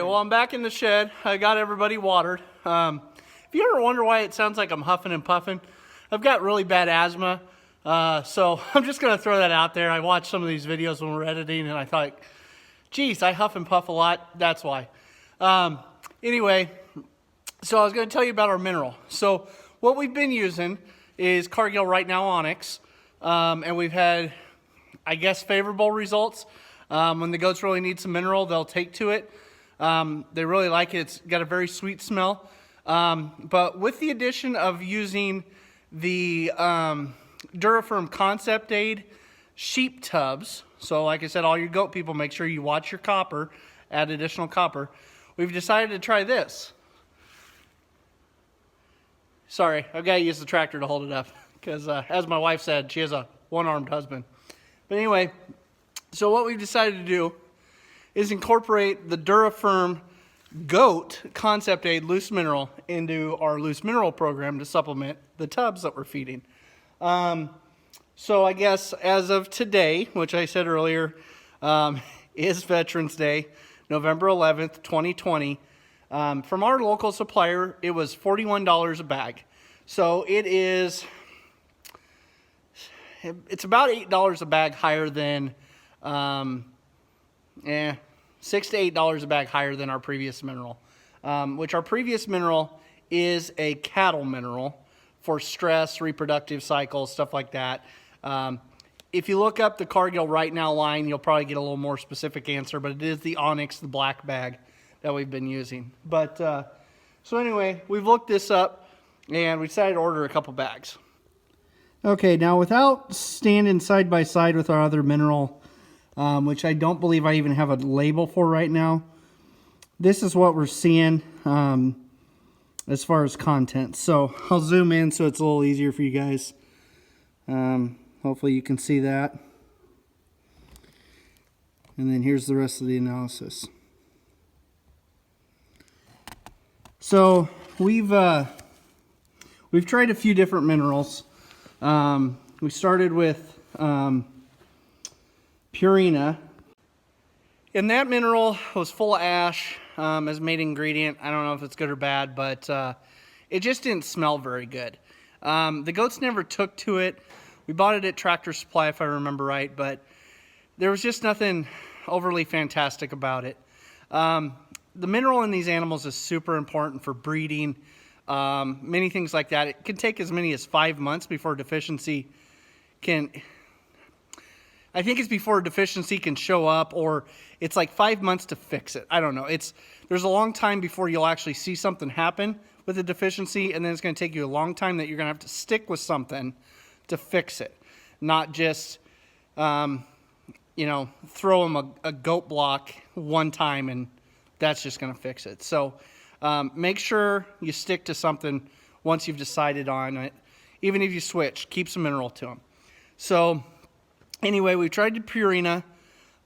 well, I'm back in the shed. I got everybody watered. If you ever wonder why it sounds like I'm huffing and puffing, I've got really bad asthma. So I'm just going to throw that out there. I watched some of these videos when we're editing, and I thought, geez, I huff and puff a lot. That's why. Anyway, so I was going to tell you about our mineral. So what we've been using is Cargill Right Now Onyx, and we've had, I guess, favorable results. When the goats really need some mineral, they'll take to it. They really like it. It's got a very sweet smell. But with the addition of using the Duraferm Concept Aid sheep tubs, so like I said, all your goat people, make sure you watch your copper, add additional copper. We've decided to try this. Sorry, I've got to use the tractor to hold it up because, as my wife said, she has a one-armed husband. But anyway, so what we've decided to do is incorporate the Duraferm Goat Concept Aid Loose Mineral into our Loose Mineral program to supplement the tubs that we're feeding. So I guess as of today, which I said earlier, is Veterans Day, November 11th, 2020. From our local supplier, it was $41 a bag. So it's about $8 a bag higher than, $6 to $8 a bag higher than our previous mineral. Which our previous mineral is a cattle mineral for stress, reproductive cycles, stuff like that. If you look up the Cargill Right Now line, you'll probably get a little more specific answer, but it is the Onyx, the black bag that we've been using. But so anyway, we've looked this up and we decided to order a couple bags. Okay, now without standing side by side with our other mineral, which I don't believe I even have a label for right now, this is what we're seeing as far as content. So I'll zoom in so it's a little easier for you guys. Hopefully you can see that. And then here's the rest of the analysis. So we've tried a few different minerals. We started with Purina. And that mineral was full of ash as main ingredient. I don't know if it's good or bad, but it just didn't smell very good. The goats never took to it. We bought it at Tractor Supply, if I remember right, but there was just nothing overly fantastic about it. The mineral in these animals is super important for breeding, many things like that. It can take as many as 5 months before deficiency can... I think it's before a deficiency can show up, or it's like 5 months to fix it. I don't know. There's a long time before you'll actually see something happen with a deficiency, and then it's going to take you a long time that you're going to have to stick with something to fix it. Not just, throw them a goat block one time and that's just going to fix it. So make sure you stick to something once you've decided on it. Even if you switch, keep some mineral to them. So... anyway, we tried the Purina.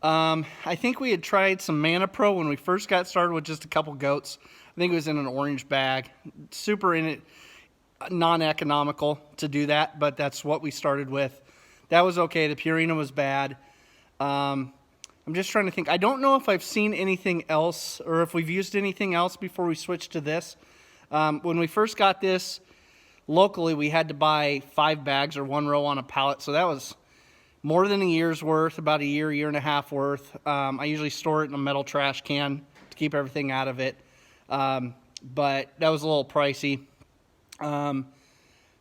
I think we had tried some Mana Pro when we first got started with just a couple goats. I think it was in an orange bag. Super non-economical to do that, but that's what we started with. That was okay. The Purina was bad. I'm just trying to think. I don't know if I've seen anything else or if we've used anything else before we switched to this. When we first got this locally, we had to buy 5 bags or 1 row on a pallet, so that was more than a year's worth, about a year and a half worth. I usually store it in a metal trash can to keep everything out of it. But that was a little pricey.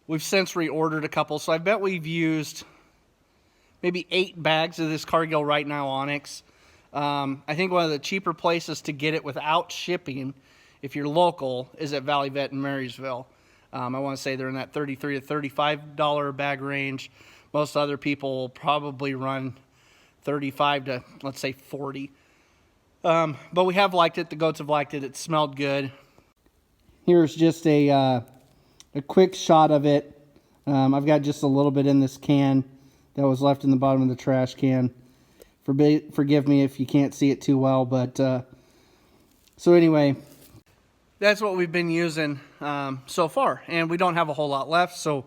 We've since reordered a couple, so I bet we've used maybe 8 bags of this Cargill Right Now Onyx. I think one of the cheaper places to get it without shipping, if you're local, is at Valley Vet in Marysville. I want to say they're in that $33 to $35 a bag range. Most other people will probably run 35 to, let's say, 40. But we have liked it. The goats have liked it. It smelled good. Here's just a quick shot of it. I've got just a little bit in this can that was left in the bottom of the trash can. Forgive me if you can't see it too well, but so anyway, that's what we've been using so far, and we don't have a whole lot left. So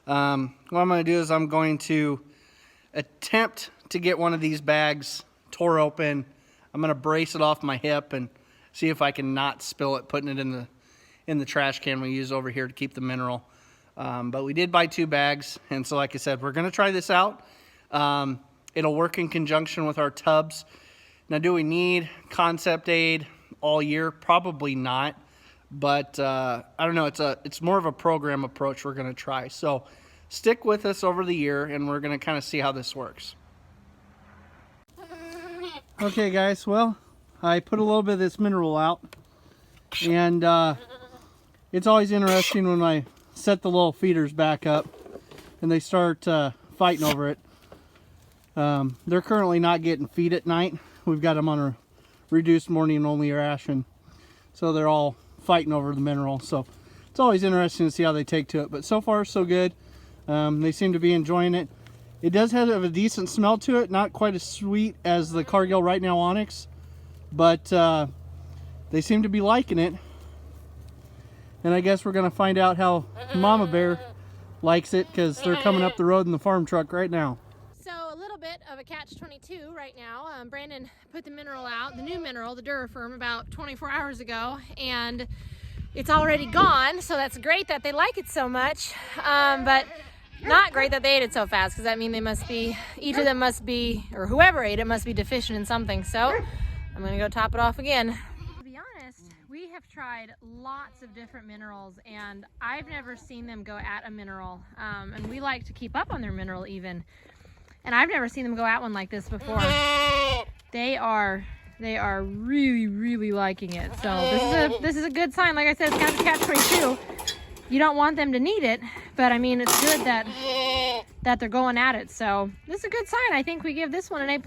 what I'm going to do is I'm going to attempt to get one of these bags tore open. I'm going to brace it off my hip and see if I can not spill it, putting it in the trash can we use over here to keep the mineral. But we did buy 2 bags, and so like I said, we're going to try this out. It'll work in conjunction with our tubs. Now, do we need concept aid all year? Probably not, but I don't know. It's more of a program approach we're going to try. So stick with us over the year, and we're going to kind of see how this works. Okay, guys, well, I put a little bit of this mineral out, and it's always interesting when I set the little feeders back up and they start fighting over it. They're currently not getting feed at night. We've got them on a reduced morning only ration, so they're all fighting over the mineral. So it's always interesting to see how they take to it, but so far so good. They seem to be enjoying it. It does have a decent smell to it, not quite as sweet as the Cargill Right Now Onyx, but they seem to be liking it. And I guess we're going to find out how Mama Bear likes it, because they're coming up the road in the farm truck right now. So a little bit of a catch-22 right now. Brandon put the mineral out, the new mineral, the Duraferm, about 24 hours ago, and it's already gone, so that's great that they like it so much, but not great that they ate it so fast, because that means they must be, each of them must be, or whoever ate it must be deficient in something. So I'm gonna go top it off again. To be honest, we have tried lots of different minerals, and I've never seen them go at a mineral, and we like to keep up on their mineral even, and I've never seen them go at one like this before. They are really liking it. So this is a good sign. Like I said, it's kind of a catch-22. You don't want them to need it, but I mean, it's good that they're going at it. So this is a good sign. I think we give this one an A+.